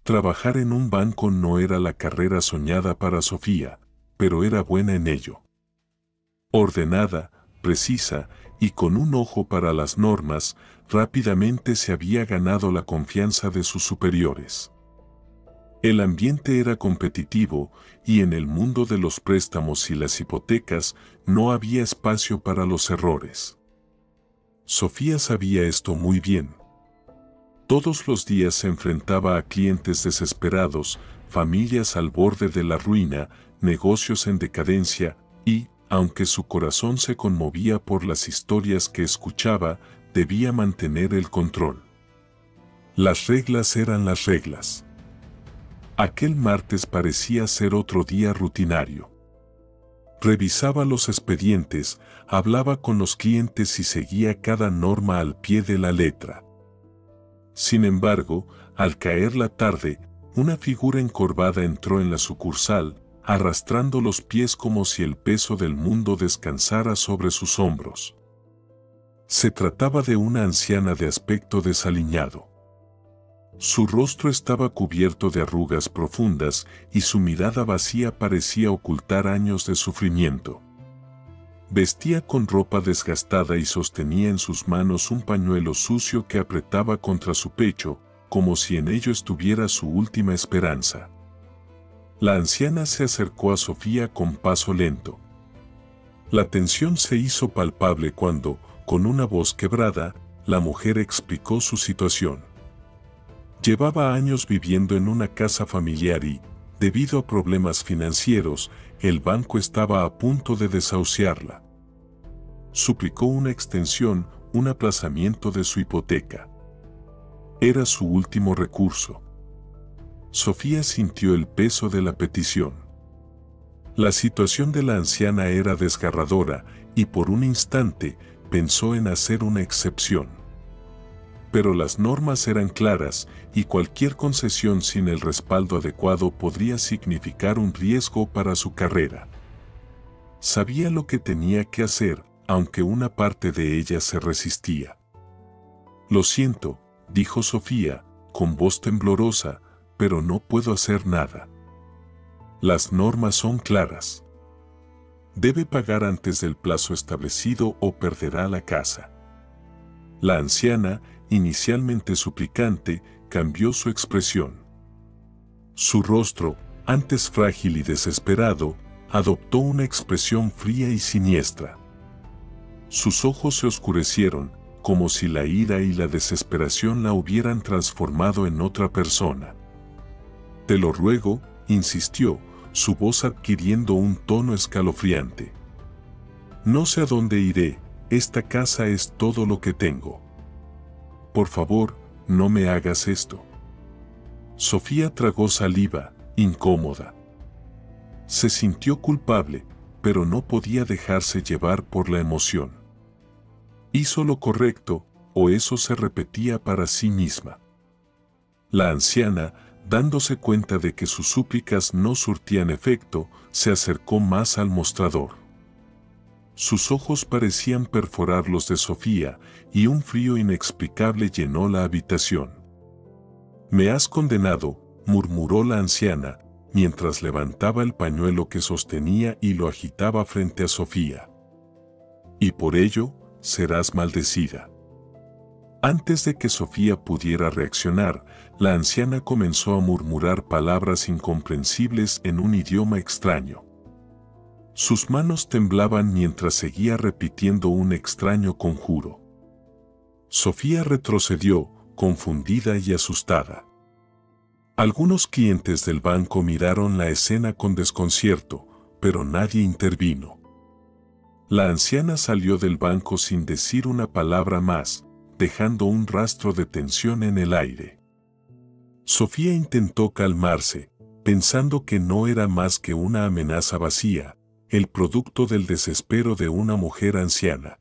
Trabajar en un banco no era la carrera soñada para Sofía, pero era buena en ello. Ordenada, precisa y con un ojo para las normas, rápidamente se había ganado la confianza de sus superiores. El ambiente era competitivo y en el mundo de los préstamos y las hipotecas no había espacio para los errores. Sofía sabía esto muy bien. Todos los días se enfrentaba a clientes desesperados, familias al borde de la ruina, negocios en decadencia y, aunque su corazón se conmovía por las historias que escuchaba, debía mantener el control. Las reglas eran las reglas. Aquel martes parecía ser otro día rutinario. Revisaba los expedientes, hablaba con los clientes y seguía cada norma al pie de la letra. Sin embargo, al caer la tarde, una figura encorvada entró en la sucursal, arrastrando los pies como si el peso del mundo descansara sobre sus hombros. Se trataba de una anciana de aspecto desaliñado. Su rostro estaba cubierto de arrugas profundas y su mirada vacía parecía ocultar años de sufrimiento. Vestía con ropa desgastada y sostenía en sus manos un pañuelo sucio que apretaba contra su pecho, como si en ello estuviera su última esperanza. La anciana se acercó a Sofía con paso lento. La tensión se hizo palpable cuando, con una voz quebrada, la mujer explicó su situación. Llevaba años viviendo en una casa familiar y, debido a problemas financieros, el banco estaba a punto de desahuciarla. Suplicó una extensión, un aplazamiento de su hipoteca. Era su último recurso. Sofía sintió el peso de la petición. La situación de la anciana era desgarradora y por un instante pensó en hacer una excepción. Pero las normas eran claras y cualquier concesión sin el respaldo adecuado podría significar un riesgo para su carrera. Sabía lo que tenía que hacer, aunque una parte de ella se resistía. «Lo siento», dijo Sofía, con voz temblorosa, «pero no puedo hacer nada. Las normas son claras. Debe pagar antes del plazo establecido o perderá la casa». La anciana, inicialmente suplicante, cambió su expresión. Su rostro, antes frágil y desesperado, adoptó una expresión fría y siniestra. Sus ojos se oscurecieron, como si la ira y la desesperación la hubieran transformado en otra persona. «Te lo ruego», insistió, su voz adquiriendo un tono escalofriante. «No sé a dónde iré, esta casa es todo lo que tengo. Por favor, no me hagas esto». Sofía tragó saliva, incómoda. Se sintió culpable, pero no podía dejarse llevar por la emoción. Hizo lo correcto, o eso se repetía para sí misma. La anciana, dándose cuenta de que sus súplicas no surtían efecto, se acercó más al mostrador. Sus ojos parecían perforar los de Sofía, y un frío inexplicable llenó la habitación. «Me has condenado», murmuró la anciana, mientras levantaba el pañuelo que sostenía y lo agitaba frente a Sofía. «Y por ello, serás maldecida». Antes de que Sofía pudiera reaccionar, la anciana comenzó a murmurar palabras incomprensibles en un idioma extraño. Sus manos temblaban mientras seguía repitiendo un extraño conjuro. Sofía retrocedió, confundida y asustada. Algunos clientes del banco miraron la escena con desconcierto, pero nadie intervino. La anciana salió del banco sin decir una palabra más, dejando un rastro de tensión en el aire. Sofía intentó calmarse, pensando que no era más que una amenaza vacía, el producto del desespero de una mujer anciana.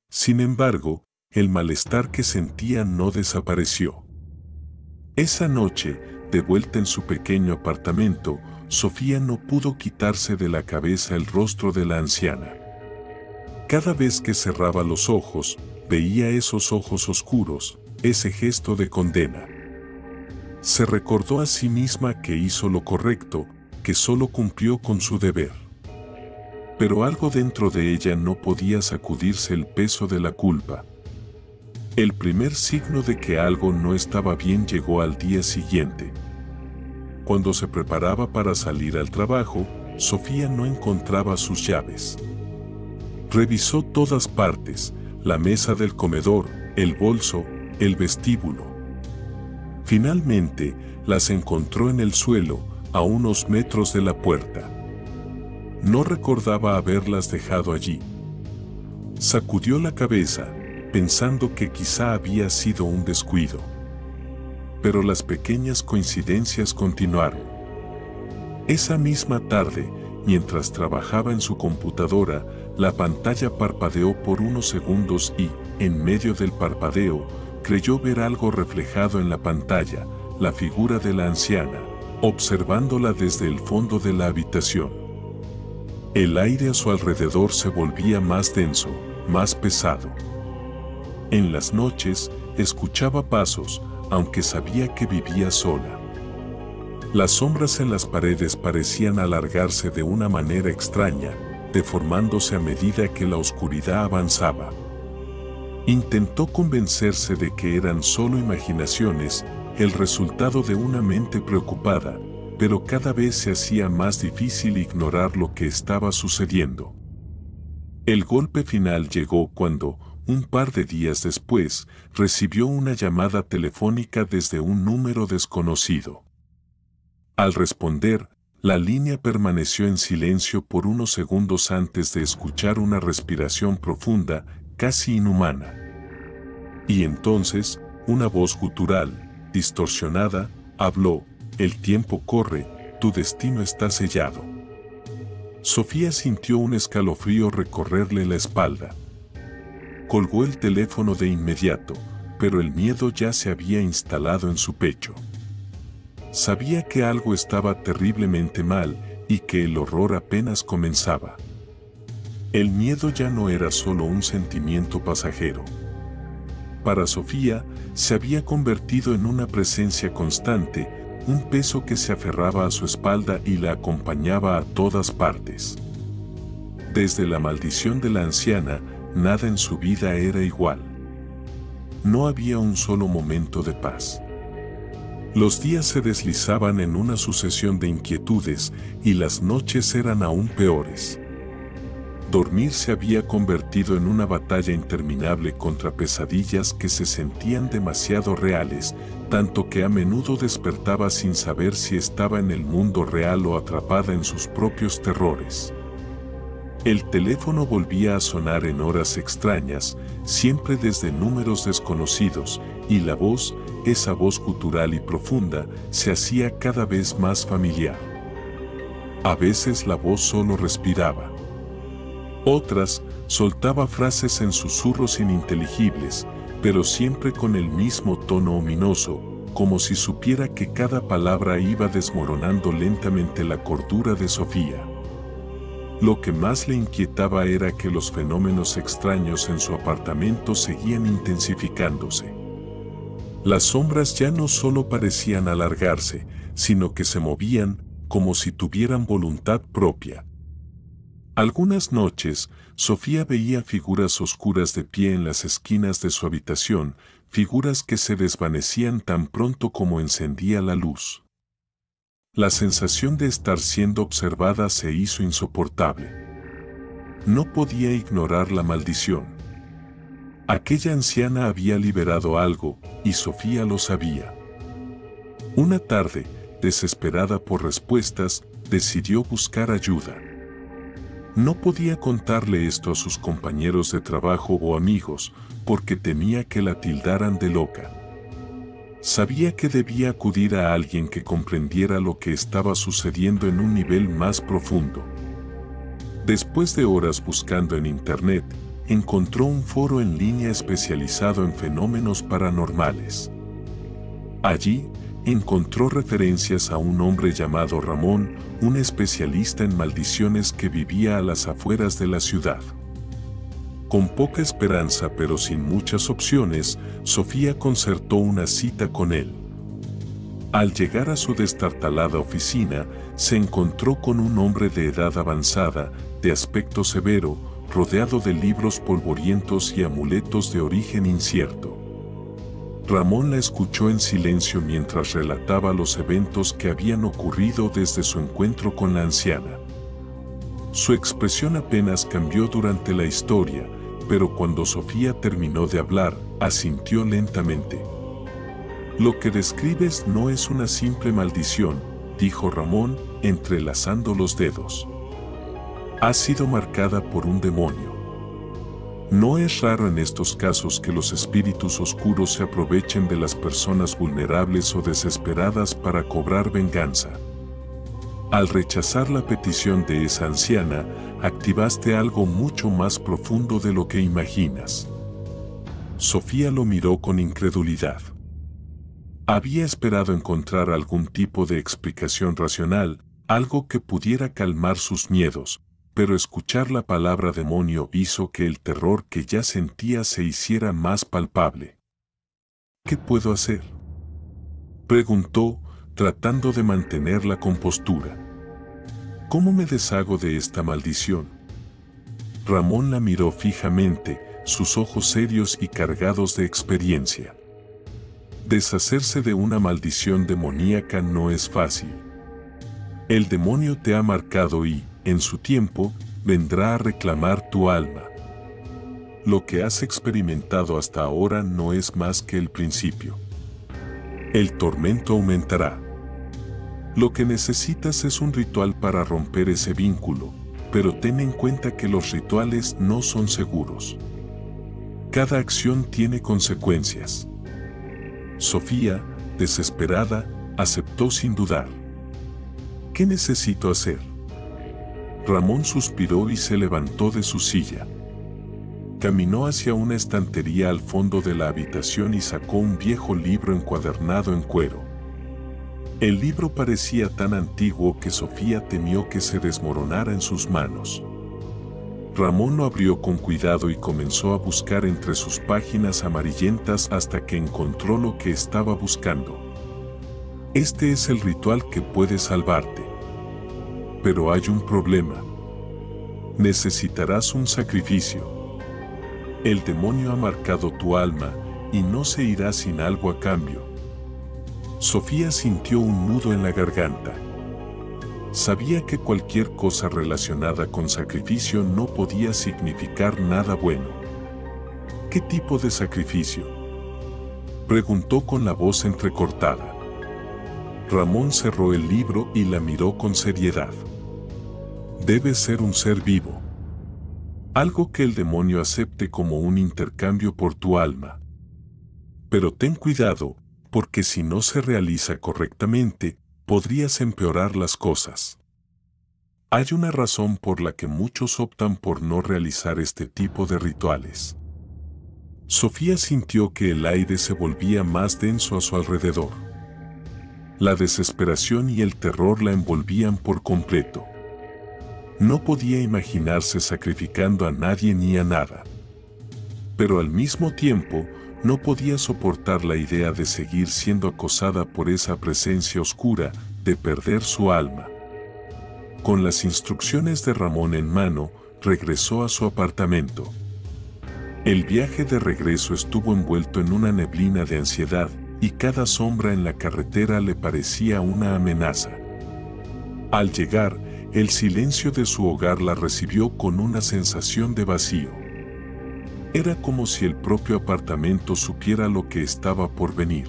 Sin embargo, el malestar que sentía no desapareció. Esa noche, de vuelta en su pequeño apartamento, Sofía no pudo quitarse de la cabeza el rostro de la anciana. Cada vez que cerraba los ojos, veía esos ojos oscuros, ese gesto de condena. Se recordó a sí misma que hizo lo correcto, que solo cumplió con su deber. Pero algo dentro de ella no podía sacudirse el peso de la culpa. El primer signo de que algo no estaba bien llegó al día siguiente. Cuando se preparaba para salir al trabajo, Sofía no encontraba sus llaves. Revisó todas partes, la mesa del comedor, el bolso, el vestíbulo. Finalmente, las encontró en el suelo, a unos metros de la puerta. No recordaba haberlas dejado allí. Sacudió la cabeza, pensando que quizá había sido un descuido. Pero las pequeñas coincidencias continuaron. Esa misma tarde, mientras trabajaba en su computadora, la pantalla parpadeó por unos segundos y, en medio del parpadeo, creyó ver algo reflejado en la pantalla, la figura de la anciana, observándola desde el fondo de la habitación. El aire a su alrededor se volvía más denso, más pesado. En las noches, escuchaba pasos, aunque sabía que vivía sola. Las sombras en las paredes parecían alargarse de una manera extraña, deformándose a medida que la oscuridad avanzaba. Intentó convencerse de que eran solo imaginaciones, el resultado de una mente preocupada, pero cada vez se hacía más difícil ignorar lo que estaba sucediendo. El golpe final llegó cuando, un par de días después, recibió una llamada telefónica desde un número desconocido. Al responder, la línea permaneció en silencio por unos segundos antes de escuchar una respiración profunda, casi inhumana. Y entonces, una voz gutural, distorsionada, habló: «El tiempo corre, tu destino está sellado». Sofía sintió un escalofrío recorrerle la espalda. Colgó el teléfono de inmediato, pero el miedo ya se había instalado en su pecho. Sabía que algo estaba terriblemente mal y que el horror apenas comenzaba. El miedo ya no era solo un sentimiento pasajero. Para Sofía, se había convertido en una presencia constante, un peso que se aferraba a su espalda y la acompañaba a todas partes. Desde la maldición de la anciana, nada en su vida era igual. No había un solo momento de paz. Los días se deslizaban en una sucesión de inquietudes y las noches eran aún peores. Dormir se había convertido en una batalla interminable contra pesadillas que se sentían demasiado reales, tanto que a menudo despertaba sin saber si estaba en el mundo real o atrapada en sus propios terrores. El teléfono volvía a sonar en horas extrañas, siempre desde números desconocidos, y la voz, esa voz gutural y profunda, se hacía cada vez más familiar. A veces la voz solo respiraba. Otras, soltaba frases en susurros ininteligibles, pero siempre con el mismo tono ominoso, como si supiera que cada palabra iba desmoronando lentamente la cordura de Sofía. Lo que más le inquietaba era que los fenómenos extraños en su apartamento seguían intensificándose. Las sombras ya no solo parecían alargarse, sino que se movían como si tuvieran voluntad propia. Algunas noches, Sofía veía figuras oscuras de pie en las esquinas de su habitación, figuras que se desvanecían tan pronto como encendía la luz. La sensación de estar siendo observada se hizo insoportable. No podía ignorar la maldición. Aquella anciana había liberado algo, y Sofía lo sabía. Una tarde, desesperada por respuestas, decidió buscar ayuda. No podía contarle esto a sus compañeros de trabajo o amigos, porque temía que la tildaran de loca. Sabía que debía acudir a alguien que comprendiera lo que estaba sucediendo en un nivel más profundo. Después de horas buscando en Internet, encontró un foro en línea especializado en fenómenos paranormales. Allí, encontró referencias a un hombre llamado Ramón, un especialista en maldiciones que vivía a las afueras de la ciudad. Con poca esperanza pero sin muchas opciones, Sofía concertó una cita con él. Al llegar a su destartalada oficina, se encontró con un hombre de edad avanzada, de aspecto severo, rodeado de libros polvorientos y amuletos de origen incierto. Ramón la escuchó en silencio mientras relataba los eventos que habían ocurrido desde su encuentro con la anciana. Su expresión apenas cambió durante la historia, pero cuando Sofía terminó de hablar, asintió lentamente. «Lo que describes no es una simple maldición», dijo Ramón, entrelazando los dedos. «Ha sido marcada por un demonio. No es raro en estos casos que los espíritus oscuros se aprovechen de las personas vulnerables o desesperadas para cobrar venganza. Al rechazar la petición de esa anciana, activaste algo mucho más profundo de lo que imaginas». Sofía lo miró con incredulidad. Había esperado encontrar algún tipo de explicación racional, algo que pudiera calmar sus miedos, pero escuchar la palabra demonio hizo que el terror que ya sentía se hiciera más palpable. «¿Qué puedo hacer?», preguntó, tratando de mantener la compostura. «¿Cómo me deshago de esta maldición?». Ramón la miró fijamente, sus ojos serios y cargados de experiencia. Deshacerse de una maldición demoníaca no es fácil. El demonio te ha marcado y, en su tiempo, vendrá a reclamar tu alma. Lo que has experimentado hasta ahora no es más que el principio. El tormento aumentará. Lo que necesitas es un ritual para romper ese vínculo, pero ten en cuenta que los rituales no son seguros. Cada acción tiene consecuencias. Sofía, desesperada, aceptó sin dudar. «¿Qué necesito hacer?». Ramón suspiró y se levantó de su silla. Caminó hacia una estantería al fondo de la habitación y sacó un viejo libro encuadernado en cuero. El libro parecía tan antiguo que Sofía temió que se desmoronara en sus manos. Ramón lo abrió con cuidado y comenzó a buscar entre sus páginas amarillentas hasta que encontró lo que estaba buscando. «Este es el ritual que puede salvarte. Pero hay un problema. Necesitarás un sacrificio. El demonio ha marcado tu alma y no se irá sin algo a cambio». Sofía sintió un nudo en la garganta. Sabía que cualquier cosa relacionada con sacrificio no podía significar nada bueno. «¿Qué tipo de sacrificio?», preguntó con la voz entrecortada. Ramón cerró el libro y la miró con seriedad. «Debe ser un ser vivo. Algo que el demonio acepte como un intercambio por tu alma. Pero ten cuidado, porque si no se realiza correctamente, podrías empeorar las cosas. Hay una razón por la que muchos optan por no realizar este tipo de rituales». Sofía sintió que el aire se volvía más denso a su alrededor. La desesperación y el terror la envolvían por completo. No podía imaginarse sacrificando a nadie ni a nada. Pero al mismo tiempo, no podía soportar la idea de seguir siendo acosada por esa presencia oscura, de perder su alma. Con las instrucciones de Ramón en mano, regresó a su apartamento. El viaje de regreso estuvo envuelto en una neblina de ansiedad, y cada sombra en la carretera le parecía una amenaza. Al llegar, el silencio de su hogar la recibió con una sensación de vacío. Era como si el propio apartamento supiera lo que estaba por venir.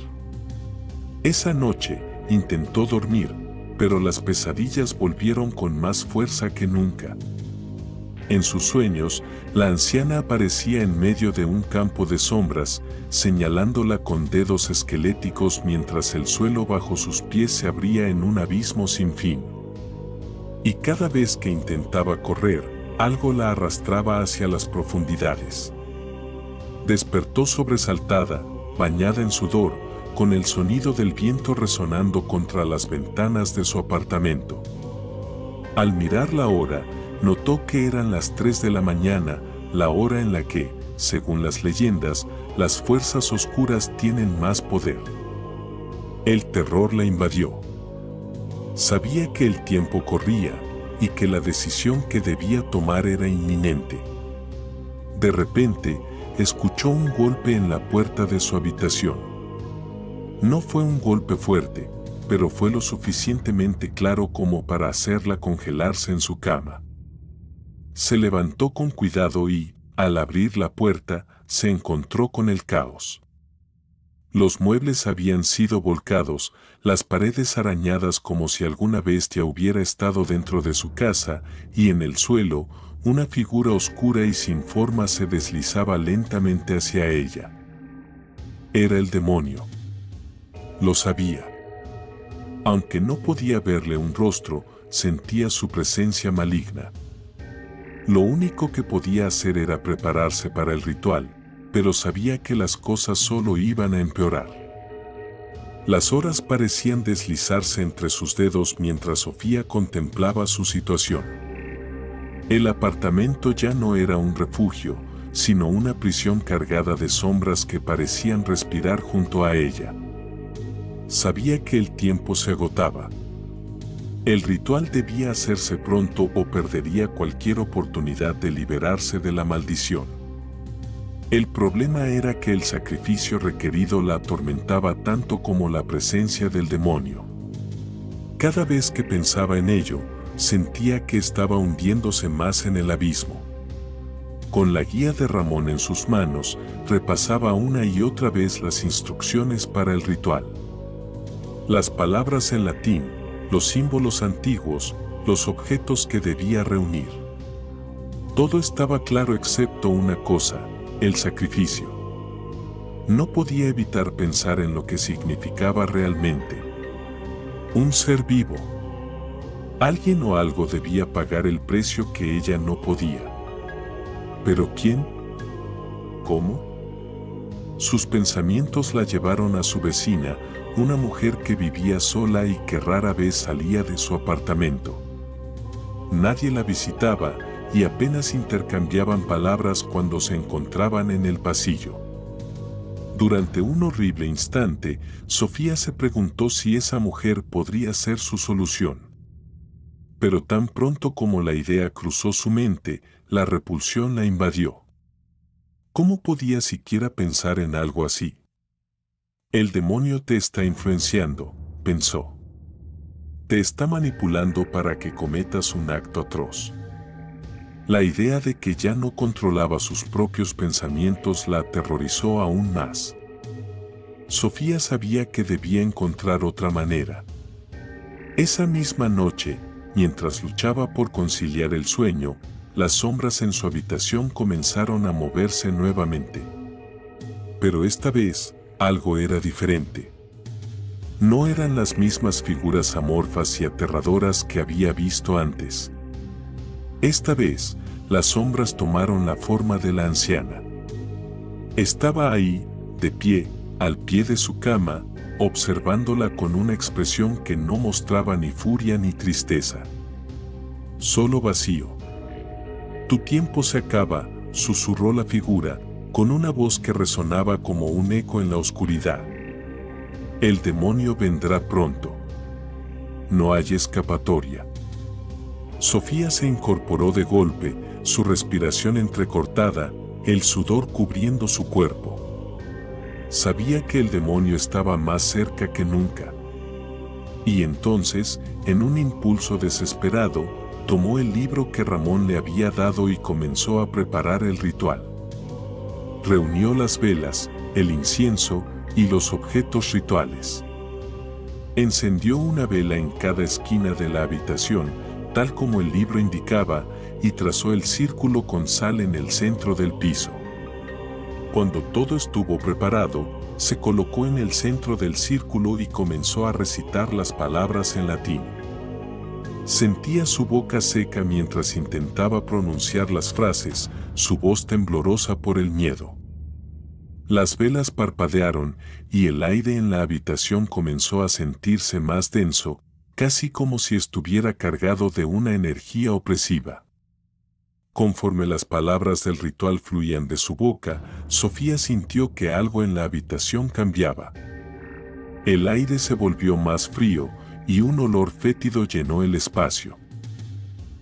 Esa noche, intentó dormir, pero las pesadillas volvieron con más fuerza que nunca. En sus sueños, la anciana aparecía en medio de un campo de sombras, señalándola con dedos esqueléticos mientras el suelo bajo sus pies se abría en un abismo sin fin. Y cada vez que intentaba correr, algo la arrastraba hacia las profundidades. Despertó sobresaltada, bañada en sudor, con el sonido del viento resonando contra las ventanas de su apartamento. Al mirar la hora, notó que eran las 3 de la mañana, la hora en la que, según las leyendas, las fuerzas oscuras tienen más poder. El terror la invadió. Sabía que el tiempo corría y que la decisión que debía tomar era inminente. De repente, escuchó un golpe en la puerta de su habitación. No fue un golpe fuerte, pero fue lo suficientemente claro como para hacerla congelarse en su cama. Se levantó con cuidado y, al abrir la puerta, se encontró con el caos. Los muebles habían sido volcados, las paredes arañadas como si alguna bestia hubiera estado dentro de su casa, y en el suelo, una figura oscura y sin forma se deslizaba lentamente hacia ella. Era el demonio. Lo sabía. Aunque no podía verle un rostro, sentía su presencia maligna. Lo único que podía hacer era prepararse para el ritual, pero sabía que las cosas solo iban a empeorar. Las horas parecían deslizarse entre sus dedos mientras Sofía contemplaba su situación. El apartamento ya no era un refugio, sino una prisión cargada de sombras que parecían respirar junto a ella. Sabía que el tiempo se agotaba. El ritual debía hacerse pronto o perdería cualquier oportunidad de liberarse de la maldición. El problema era que el sacrificio requerido la atormentaba tanto como la presencia del demonio. Cada vez que pensaba en ello, sentía que estaba hundiéndose más en el abismo. Con la guía de Ramón en sus manos, repasaba una y otra vez las instrucciones para el ritual. Las palabras en latín, los símbolos antiguos, los objetos que debía reunir. Todo estaba claro excepto una cosa: el sacrificio. No podía evitar pensar en lo que significaba realmente. Un ser vivo. Alguien o algo debía pagar el precio que ella no podía. ¿Pero quién? ¿Cómo? Sus pensamientos la llevaron a su vecina, una mujer que vivía sola y que rara vez salía de su apartamento. Nadie la visitaba y apenas intercambiaban palabras cuando se encontraban en el pasillo. Durante un horrible instante, Sofía se preguntó si esa mujer podría ser su solución. Pero tan pronto como la idea cruzó su mente, la repulsión la invadió. ¿Cómo podía siquiera pensar en algo así? El demonio te está influenciando, pensó. Te está manipulando para que cometas un acto atroz. La idea de que ya no controlaba sus propios pensamientos la aterrorizó aún más. Sofía sabía que debía encontrar otra manera. Esa misma noche, mientras luchaba por conciliar el sueño, las sombras en su habitación comenzaron a moverse nuevamente. Pero esta vez, algo era diferente. No eran las mismas figuras amorfas y aterradoras que había visto antes. Esta vez, las sombras tomaron la forma de la anciana. Estaba ahí, de pie, al pie de su cama, observándola con una expresión que no mostraba ni furia ni tristeza. Solo vacío. Tu tiempo se acaba, susurró la figura, con una voz que resonaba como un eco en la oscuridad. El demonio vendrá pronto. No hay escapatoria. Sofía se incorporó de golpe, su respiración entrecortada, el sudor cubriendo su cuerpo. Sabía que el demonio estaba más cerca que nunca. Y entonces, en un impulso desesperado, tomó el libro que Ramón le había dado y comenzó a preparar el ritual. Reunió las velas, el incienso y los objetos rituales. Encendió una vela en cada esquina de la habitación, tal como el libro indicaba, y trazó el círculo con sal en el centro del piso. Cuando todo estuvo preparado, se colocó en el centro del círculo y comenzó a recitar las palabras en latín. Sentía su boca seca mientras intentaba pronunciar las frases, su voz temblorosa por el miedo. Las velas parpadearon y el aire en la habitación comenzó a sentirse más denso, casi como si estuviera cargado de una energía opresiva. Conforme las palabras del ritual fluían de su boca, Sofía sintió que algo en la habitación cambiaba. El aire se volvió más frío y un olor fétido llenó el espacio.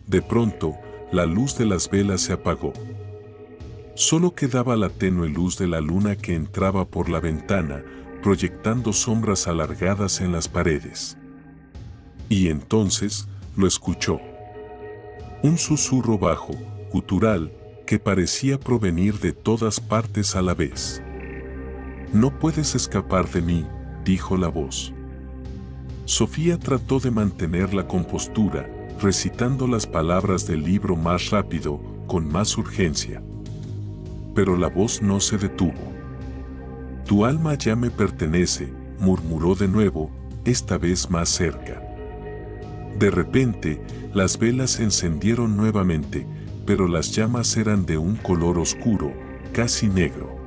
De pronto, la luz de las velas se apagó. Solo quedaba la tenue luz de la luna que entraba por la ventana, proyectando sombras alargadas en las paredes. Y entonces, lo escuchó. Un susurro bajo, gutural, que parecía provenir de todas partes a la vez. «No puedes escapar de mí», dijo la voz. Sofía trató de mantener la compostura, recitando las palabras del libro más rápido, con más urgencia. Pero la voz no se detuvo. «Tu alma ya me pertenece», murmuró de nuevo, esta vez más cerca. De repente, las velas se encendieron nuevamente, pero las llamas eran de un color oscuro, casi negro.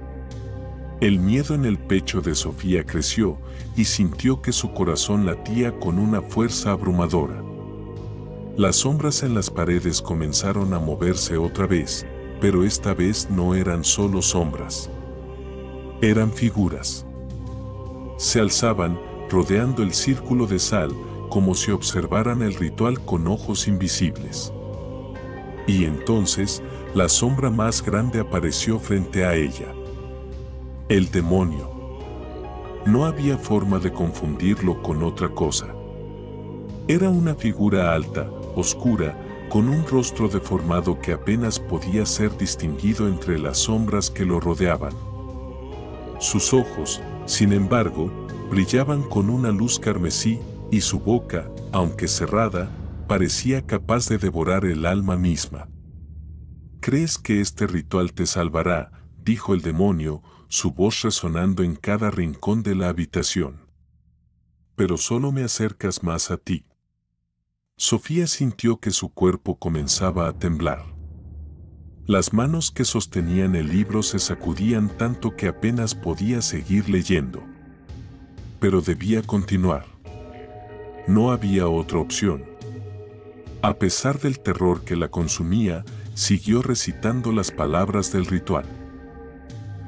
El miedo en el pecho de Sofía creció y sintió que su corazón latía con una fuerza abrumadora. Las sombras en las paredes comenzaron a moverse otra vez, pero esta vez no eran solo sombras. Eran figuras. Se alzaban, rodeando el círculo de sal, como si observaran el ritual con ojos invisibles. Y entonces, la sombra más grande apareció frente a ella. El demonio. No había forma de confundirlo con otra cosa. Era una figura alta, oscura, con un rostro deformado que apenas podía ser distinguido entre las sombras que lo rodeaban. Sus ojos, sin embargo, brillaban con una luz carmesí, y su boca, aunque cerrada, parecía capaz de devorar el alma misma. «¿Crees que este ritual te salvará?», dijo el demonio, su voz resonando en cada rincón de la habitación. «Pero solo me acercas más a ti». Sofía sintió que su cuerpo comenzaba a temblar. Las manos que sostenían el libro se sacudían tanto que apenas podía seguir leyendo. Pero debía continuar. No había otra opción. A pesar del terror que la consumía, siguió recitando las palabras del ritual.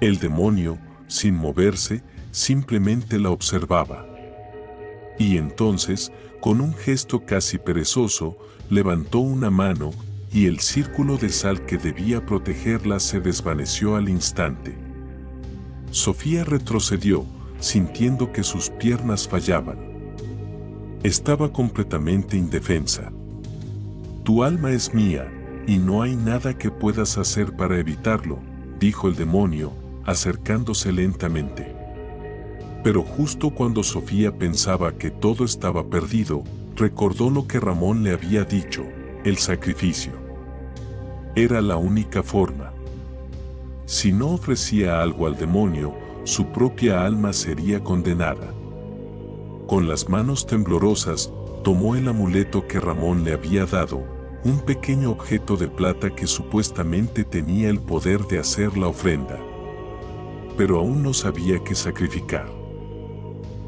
El demonio, sin moverse, simplemente la observaba. Y entonces, con un gesto casi perezoso, levantó una mano y el círculo de sal que debía protegerla se desvaneció al instante. Sofía retrocedió, sintiendo que sus piernas fallaban. Estaba completamente indefensa. «Tu alma es mía, y no hay nada que puedas hacer para evitarlo», dijo el demonio, acercándose lentamente. Pero justo cuando Sofía pensaba que todo estaba perdido, recordó lo que Ramón le había dicho: el sacrificio. Era la única forma. Si no ofrecía algo al demonio, su propia alma sería condenada. Con las manos temblorosas, tomó el amuleto que Ramón le había dado, un pequeño objeto de plata que supuestamente tenía el poder de hacer la ofrenda. Pero aún no sabía qué sacrificar.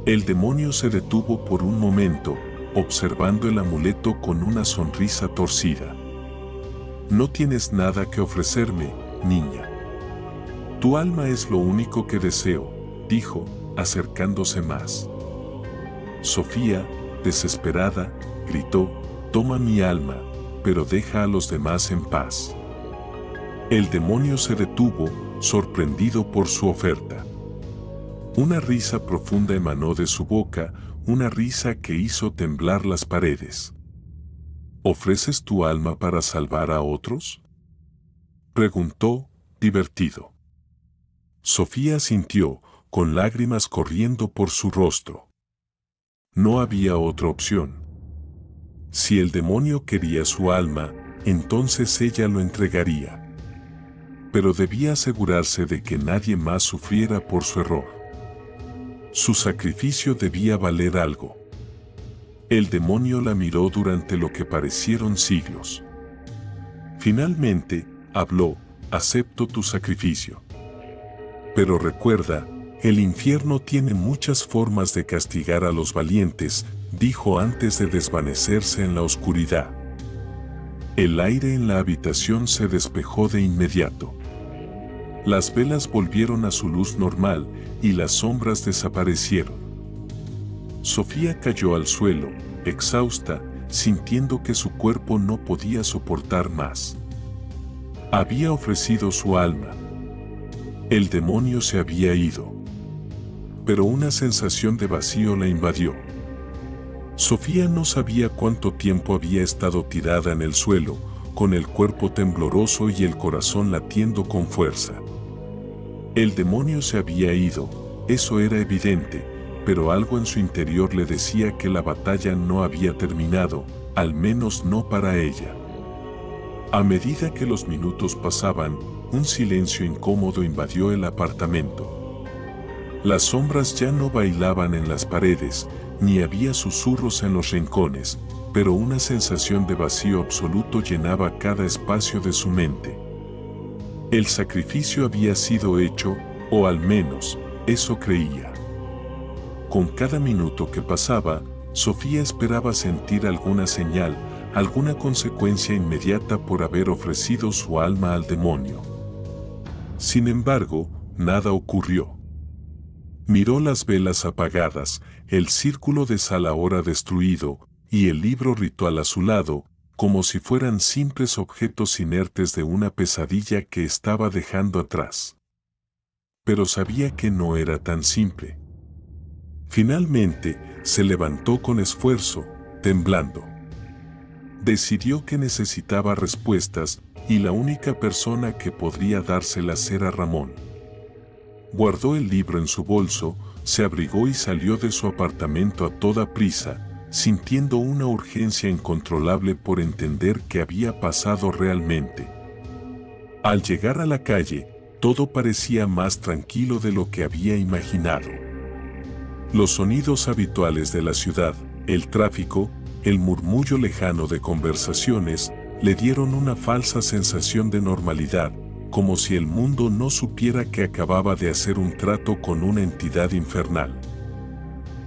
El demonio se detuvo por un momento, observando el amuleto con una sonrisa torcida. «No tienes nada que ofrecerme, niña. Tu alma es lo único que deseo», dijo, acercándose más. Sofía, desesperada, gritó: «Toma mi alma, pero deja a los demás en paz». El demonio se detuvo, sorprendido por su oferta. Una risa profunda emanó de su boca, una risa que hizo temblar las paredes. «¿Ofreces tu alma para salvar a otros?», preguntó, divertido. Sofía asintió, con lágrimas corriendo por su rostro. No había otra opción. Si el demonio quería su alma, entonces ella lo entregaría. Pero debía asegurarse de que nadie más sufriera por su error. Su sacrificio debía valer algo. El demonio la miró durante lo que parecieron siglos. Finalmente, habló: «Acepto tu sacrificio. Pero recuerda, el infierno tiene muchas formas de castigar a los valientes», dijo antes de desvanecerse en la oscuridad. El aire en la habitación se despejó de inmediato. Las velas volvieron a su luz normal y las sombras desaparecieron. Sofía cayó al suelo, exhausta, sintiendo que su cuerpo no podía soportar más. Había ofrecido su alma. El demonio se había ido. Pero una sensación de vacío la invadió. Sofía no sabía cuánto tiempo había estado tirada en el suelo, con el cuerpo tembloroso y el corazón latiendo con fuerza. El demonio se había ido, eso era evidente, pero algo en su interior le decía que la batalla no había terminado, al menos no para ella. A medida que los minutos pasaban, un silencio incómodo invadió el apartamento. Las sombras ya no bailaban en las paredes, ni había susurros en los rincones, pero una sensación de vacío absoluto llenaba cada espacio de su mente. El sacrificio había sido hecho, o al menos, eso creía. Con cada minuto que pasaba, Sofía esperaba sentir alguna señal, alguna consecuencia inmediata por haber ofrecido su alma al demonio. Sin embargo, nada ocurrió. Miró las velas apagadas, el círculo de sal ahora destruido, y el libro ritual a su lado, como si fueran simples objetos inertes de una pesadilla que estaba dejando atrás. Pero sabía que no era tan simple. Finalmente, se levantó con esfuerzo, temblando. Decidió que necesitaba respuestas, y la única persona que podría dárselas era Ramón. Guardó el libro en su bolso, se abrigó y salió de su apartamento a toda prisa, sintiendo una urgencia incontrolable por entender qué había pasado realmente. Al llegar a la calle, todo parecía más tranquilo de lo que había imaginado. Los sonidos habituales de la ciudad, el tráfico, el murmullo lejano de conversaciones, le dieron una falsa sensación de normalidad, como si el mundo no supiera que acababa de hacer un trato con una entidad infernal.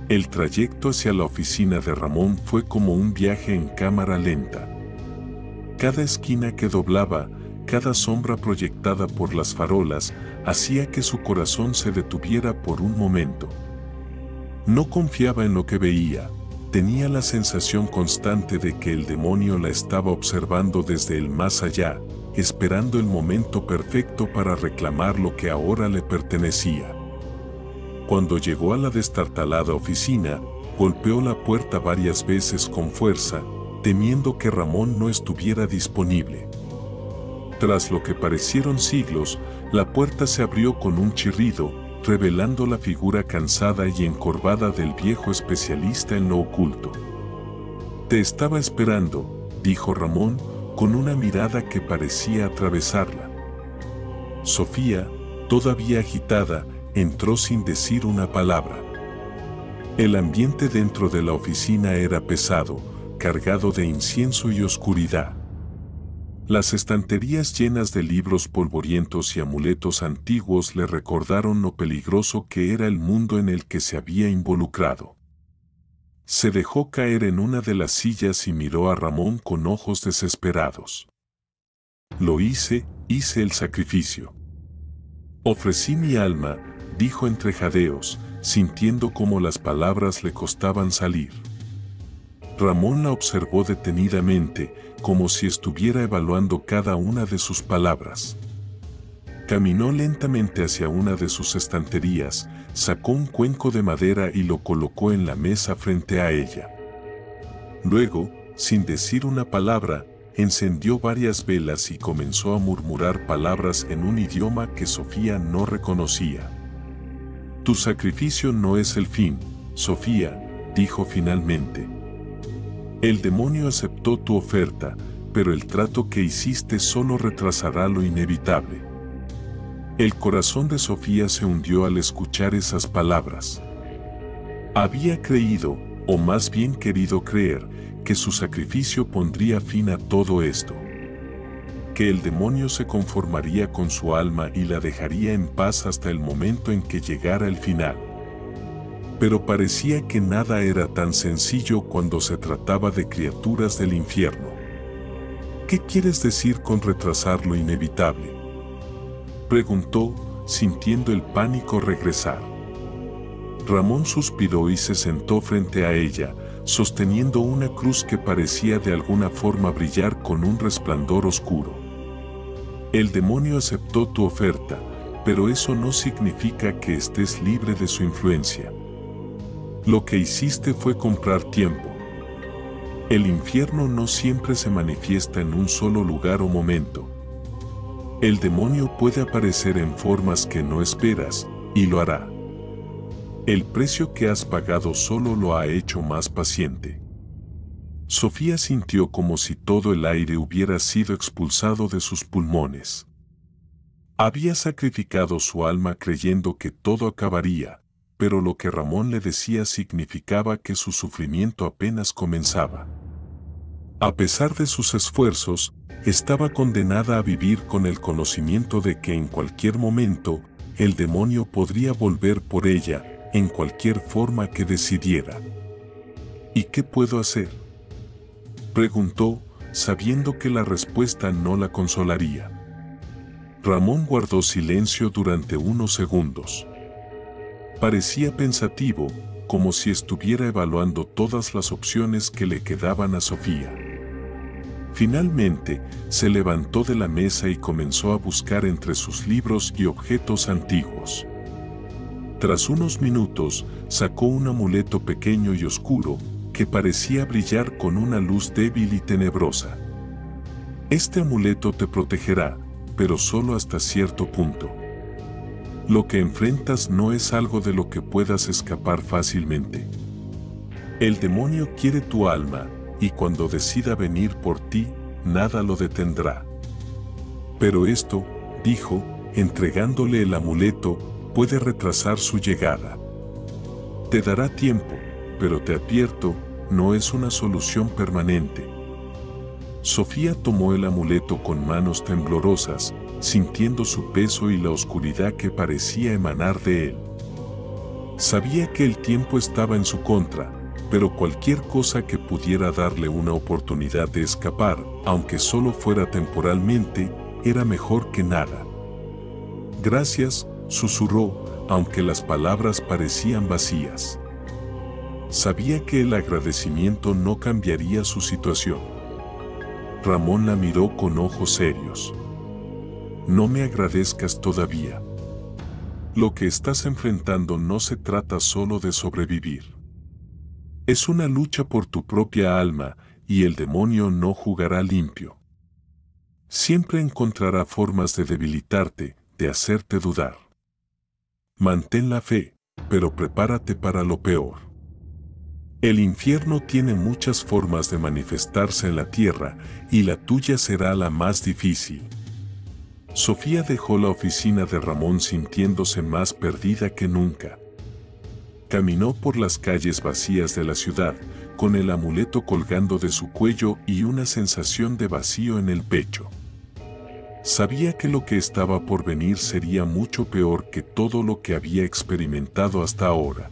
El trayecto hacia la oficina de Ramón fue como un viaje en cámara lenta. Cada esquina que doblaba, cada sombra proyectada por las farolas, hacía que su corazón se detuviera por un momento. No confiaba en lo que veía, tenía la sensación constante de que el demonio la estaba observando desde el más allá, esperando el momento perfecto para reclamar lo que ahora le pertenecía. Cuando llegó a la destartalada oficina, golpeó la puerta varias veces con fuerza, temiendo que Ramón no estuviera disponible. Tras lo que parecieron siglos, la puerta se abrió con un chirrido, revelando la figura cansada y encorvada del viejo especialista en lo oculto. «Te estaba esperando», dijo Ramón, con una mirada que parecía atravesarla. Sofía, todavía agitada, entró sin decir una palabra. El ambiente dentro de la oficina era pesado, cargado de incienso y oscuridad. Las estanterías llenas de libros polvorientos y amuletos antiguos le recordaron lo peligroso que era el mundo en el que se había involucrado. Se dejó caer en una de las sillas y miró a Ramón con ojos desesperados. «Lo hice el sacrificio. Ofrecí mi alma», dijo entre jadeos, sintiendo cómo las palabras le costaban salir. Ramón la observó detenidamente, como si estuviera evaluando cada una de sus palabras. Caminó lentamente hacia una de sus estanterías, sacó un cuenco de madera y lo colocó en la mesa frente a ella. Luego, sin decir una palabra, encendió varias velas y comenzó a murmurar palabras en un idioma que Sofía no reconocía. «Tu sacrificio no es el fin, Sofía», dijo finalmente. «El demonio aceptó tu oferta, pero el trato que hiciste solo retrasará lo inevitable». El corazón de Sofía se hundió al escuchar esas palabras. Había creído, o más bien querido creer, que su sacrificio pondría fin a todo esto. Que el demonio se conformaría con su alma y la dejaría en paz hasta el momento en que llegara el final. Pero parecía que nada era tan sencillo cuando se trataba de criaturas del infierno. «¿Qué quieres decir con retrasar lo inevitable?», preguntó, sintiendo el pánico regresar. Ramón suspiró y se sentó frente a ella, sosteniendo una cruz que parecía de alguna forma brillar con un resplandor oscuro. El demonio aceptó tu oferta, pero eso no significa que estés libre de su influencia. Lo que hiciste fue comprar tiempo. El infierno no siempre se manifiesta en un solo lugar o momento. El demonio puede aparecer en formas que no esperas, y lo hará. El precio que has pagado solo lo ha hecho más paciente. Sofía sintió como si todo el aire hubiera sido expulsado de sus pulmones. Había sacrificado su alma creyendo que todo acabaría, pero lo que Ramón le decía significaba que su sufrimiento apenas comenzaba. A pesar de sus esfuerzos, estaba condenada a vivir con el conocimiento de que en cualquier momento, el demonio podría volver por ella, en cualquier forma que decidiera. ¿Y qué puedo hacer?, preguntó, sabiendo que la respuesta no la consolaría. Ramón guardó silencio durante unos segundos. Parecía pensativo, como si estuviera evaluando todas las opciones que le quedaban a Sofía. Finalmente, se levantó de la mesa y comenzó a buscar entre sus libros y objetos antiguos. Tras unos minutos, sacó un amuleto pequeño y oscuro, que parecía brillar con una luz débil y tenebrosa. Este amuleto te protegerá, pero solo hasta cierto punto. Lo que enfrentas no es algo de lo que puedas escapar fácilmente. El demonio quiere tu alma, y cuando decida venir por ti, nada lo detendrá. Pero esto, dijo, entregándole el amuleto, puede retrasar su llegada. Te dará tiempo, pero te advierto, no es una solución permanente. Sofía tomó el amuleto con manos temblorosas, sintiendo su peso y la oscuridad que parecía emanar de él. Sabía que el tiempo estaba en su contra, pero cualquier cosa que pudiera darle una oportunidad de escapar, aunque solo fuera temporalmente, era mejor que nada. Gracias, susurró, aunque las palabras parecían vacías. Sabía que el agradecimiento no cambiaría su situación. Ramón la miró con ojos serios. No me agradezcas todavía. Lo que estás enfrentando no se trata solo de sobrevivir. Es una lucha por tu propia alma, y el demonio no jugará limpio. Siempre encontrará formas de debilitarte, de hacerte dudar. Mantén la fe, pero prepárate para lo peor. El infierno tiene muchas formas de manifestarse en la tierra, y la tuya será la más difícil. Sofía dejó la oficina de Ramón sintiéndose más perdida que nunca. Caminó por las calles vacías de la ciudad, con el amuleto colgando de su cuello y una sensación de vacío en el pecho. Sabía que lo que estaba por venir sería mucho peor que todo lo que había experimentado hasta ahora.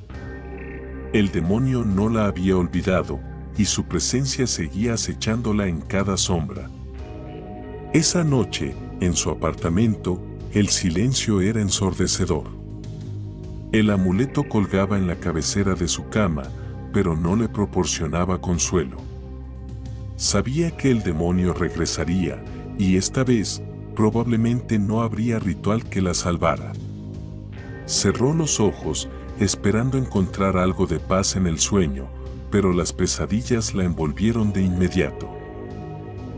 El demonio no la había olvidado, y su presencia seguía acechándola en cada sombra. Esa noche, en su apartamento, el silencio era ensordecedor. El amuleto colgaba en la cabecera de su cama, pero no le proporcionaba consuelo. Sabía que el demonio regresaría, y esta vez, probablemente no habría ritual que la salvara. Cerró los ojos, esperando encontrar algo de paz en el sueño, pero las pesadillas la envolvieron de inmediato.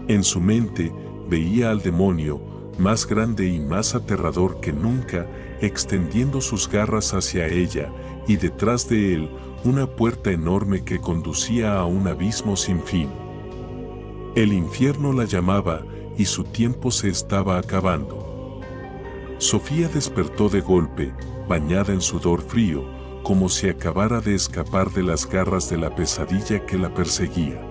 En su mente, veía al demonio, más grande y más aterrador que nunca, extendiendo sus garras hacia ella, y detrás de él, una puerta enorme que conducía a un abismo sin fin. El infierno la llamaba, y su tiempo se estaba acabando. Sofía despertó de golpe, bañada en sudor frío, como si acabara de escapar de las garras de la pesadilla que la perseguía.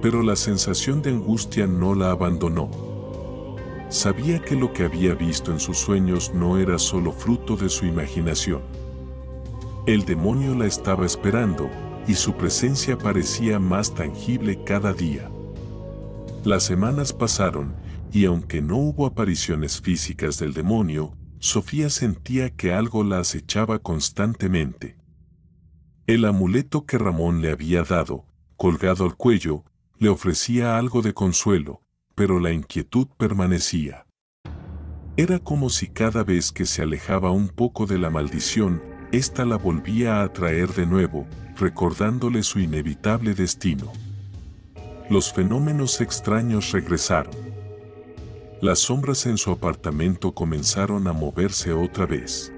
Pero la sensación de angustia no la abandonó. Sabía que lo que había visto en sus sueños no era solo fruto de su imaginación. El demonio la estaba esperando, y su presencia parecía más tangible cada día. Las semanas pasaron, y aunque no hubo apariciones físicas del demonio, Sofía sentía que algo la acechaba constantemente. El amuleto que Ramón le había dado, colgado al cuello, le ofrecía algo de consuelo, pero la inquietud permanecía. Era como si cada vez que se alejaba un poco de la maldición, ésta la volvía a atraer de nuevo, recordándole su inevitable destino. Los fenómenos extraños regresaron. Las sombras en su apartamento comenzaron a moverse otra vez.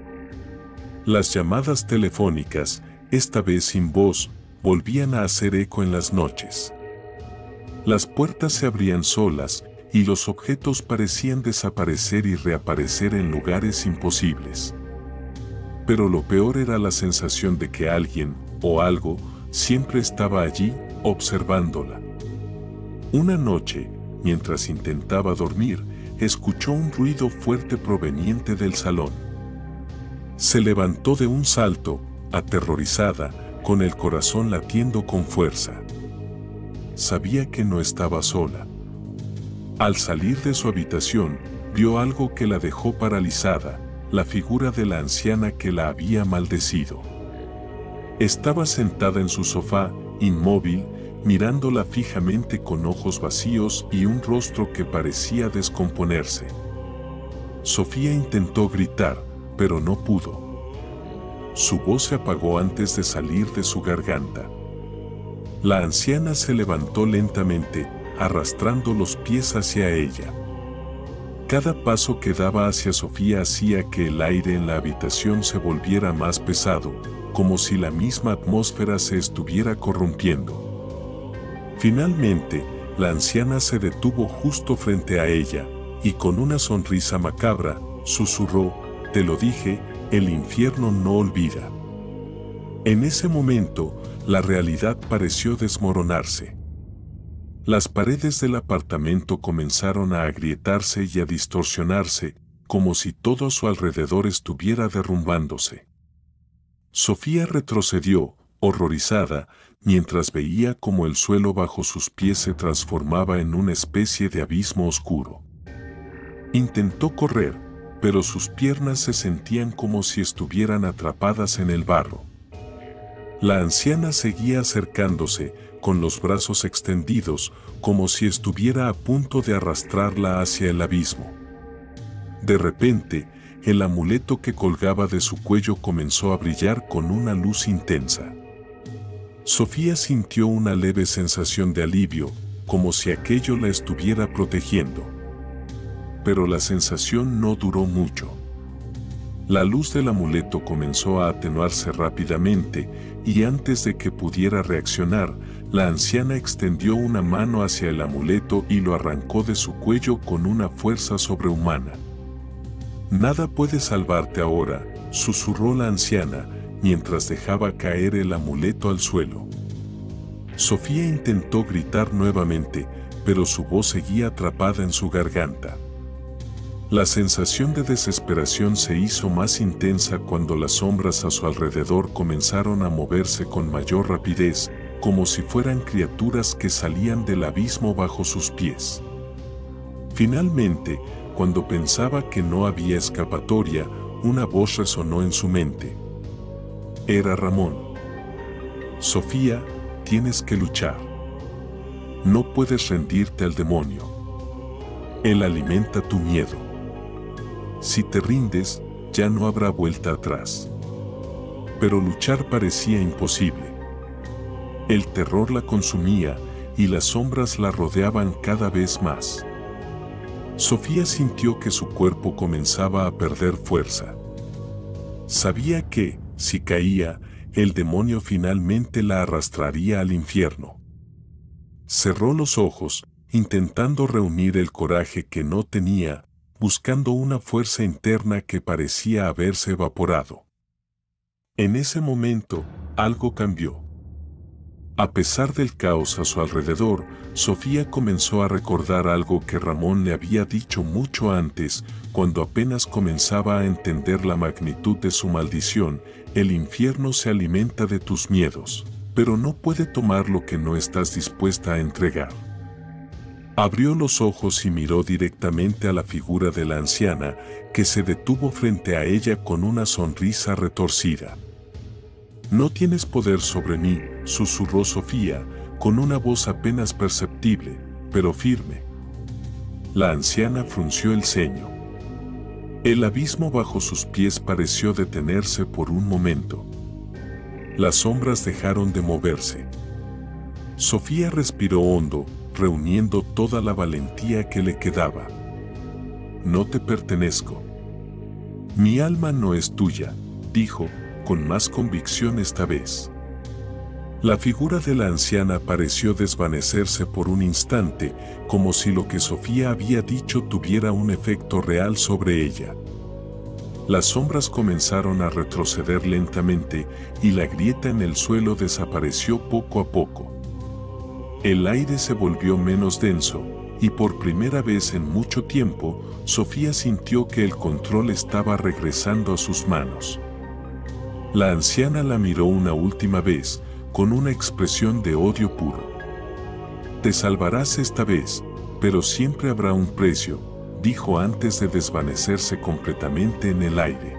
Las llamadas telefónicas, esta vez sin voz, volvían a hacer eco en las noches. Las puertas se abrían solas y los objetos parecían desaparecer y reaparecer en lugares imposibles. Pero lo peor era la sensación de que alguien, o algo, siempre estaba allí, observándola. Una noche, mientras intentaba dormir, escuchó un ruido fuerte proveniente del salón. Se levantó de un salto, aterrorizada, con el corazón latiendo con fuerza. Sabía que no estaba sola. Al salir de su habitación, vio algo que la dejó paralizada, la figura de la anciana que la había maldecido. Estaba sentada en su sofá, inmóvil, mirándola fijamente con ojos vacíos y un rostro que parecía descomponerse. Sofía intentó gritar, pero no pudo. Su voz se apagó antes de salir de su garganta. La anciana se levantó lentamente, arrastrando los pies hacia ella. Cada paso que daba hacia Sofía hacía que el aire en la habitación se volviera más pesado, como si la misma atmósfera se estuviera corrompiendo. Finalmente, la anciana se detuvo justo frente a ella, y con una sonrisa macabra, susurró: «Te lo dije, el infierno no olvida». En ese momento, la realidad pareció desmoronarse. Las paredes del apartamento comenzaron a agrietarse y a distorsionarse, como si todo a su alrededor estuviera derrumbándose. Sofía retrocedió, horrorizada, mientras veía cómo el suelo bajo sus pies se transformaba en una especie de abismo oscuro. Intentó correr, pero sus piernas se sentían como si estuvieran atrapadas en el barro. La anciana seguía acercándose, con los brazos extendidos, como si estuviera a punto de arrastrarla hacia el abismo. De repente, el amuleto que colgaba de su cuello comenzó a brillar con una luz intensa. Sofía sintió una leve sensación de alivio, como si aquello la estuviera protegiendo. Pero la sensación no duró mucho. La luz del amuleto comenzó a atenuarse rápidamente, y antes de que pudiera reaccionar, la anciana extendió una mano hacia el amuleto y lo arrancó de su cuello con una fuerza sobrehumana. «Nada puede salvarte ahora», susurró la anciana, mientras dejaba caer el amuleto al suelo. Sofía intentó gritar nuevamente, pero su voz seguía atrapada en su garganta. La sensación de desesperación se hizo más intensa cuando las sombras a su alrededor comenzaron a moverse con mayor rapidez, como si fueran criaturas que salían del abismo bajo sus pies. Finalmente, cuando pensaba que no había escapatoria, una voz resonó en su mente. Era Ramón. «Sofía, tienes que luchar. No puedes rendirte al demonio. Él alimenta tu miedo. Si te rindes, ya no habrá vuelta atrás». Pero luchar parecía imposible. El terror la consumía y las sombras la rodeaban cada vez más. Sofía sintió que su cuerpo comenzaba a perder fuerza. Sabía que, si caía, el demonio finalmente la arrastraría al infierno. Cerró los ojos, intentando reunir el coraje que no tenía, buscando una fuerza interna que parecía haberse evaporado. En ese momento, algo cambió. A pesar del caos a su alrededor, Sofía comenzó a recordar algo que Ramón le había dicho mucho antes, cuando apenas comenzaba a entender la magnitud de su maldición: el infierno se alimenta de tus miedos, pero no puede tomar lo que no estás dispuesta a entregar. Abrió los ojos y miró directamente a la figura de la anciana, que se detuvo frente a ella con una sonrisa retorcida. «No tienes poder sobre mí», susurró Sofía, con una voz apenas perceptible, pero firme. La anciana frunció el ceño. El abismo bajo sus pies pareció detenerse por un momento. Las sombras dejaron de moverse. Sofía respiró hondo, reuniendo toda la valentía que le quedaba. «No te pertenezco. Mi alma no es tuya», dijo, con más convicción esta vez. La figura de la anciana pareció desvanecerse por un instante, como si lo que Sofía había dicho tuviera un efecto real sobre ella. Las sombras comenzaron a retroceder lentamente y la grieta en el suelo desapareció poco a poco. El aire se volvió menos denso, y por primera vez en mucho tiempo, Sofía sintió que el control estaba regresando a sus manos. La anciana la miró una última vez, con una expresión de odio puro. «Te salvarás esta vez, pero siempre habrá un precio», dijo antes de desvanecerse completamente en el aire.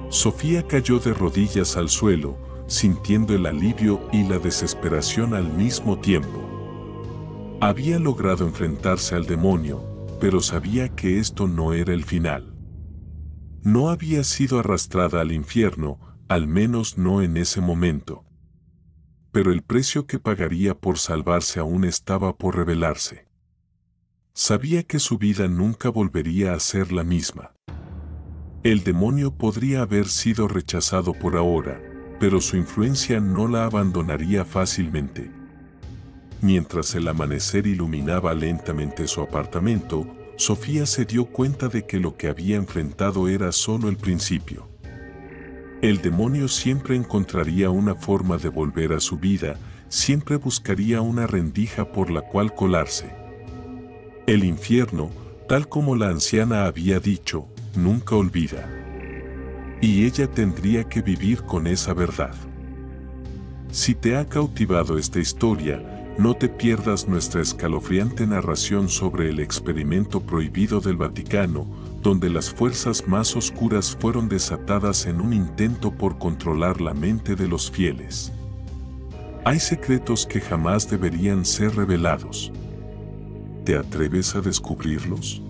Sofía cayó de rodillas al suelo, sintiendo el alivio y la desesperación al mismo tiempo. Había logrado enfrentarse al demonio, pero sabía que esto no era el final. No había sido arrastrada al infierno, al menos no en ese momento. Pero el precio que pagaría por salvarse aún estaba por revelarse. Sabía que su vida nunca volvería a ser la misma. El demonio podría haber sido rechazado por ahora, pero su influencia no la abandonaría fácilmente. Mientras el amanecer iluminaba lentamente su apartamento, Sofía se dio cuenta de que lo que había enfrentado era solo el principio. El demonio siempre encontraría una forma de volver a su vida, siempre buscaría una rendija por la cual colarse. El infierno, tal como la anciana había dicho, nunca olvida. Y ella tendría que vivir con esa verdad. Si te ha cautivado esta historia, no te pierdas nuestra escalofriante narración sobre el experimento prohibido del Vaticano, donde las fuerzas más oscuras fueron desatadas en un intento por controlar la mente de los fieles. Hay secretos que jamás deberían ser revelados. ¿Te atreves a descubrirlos?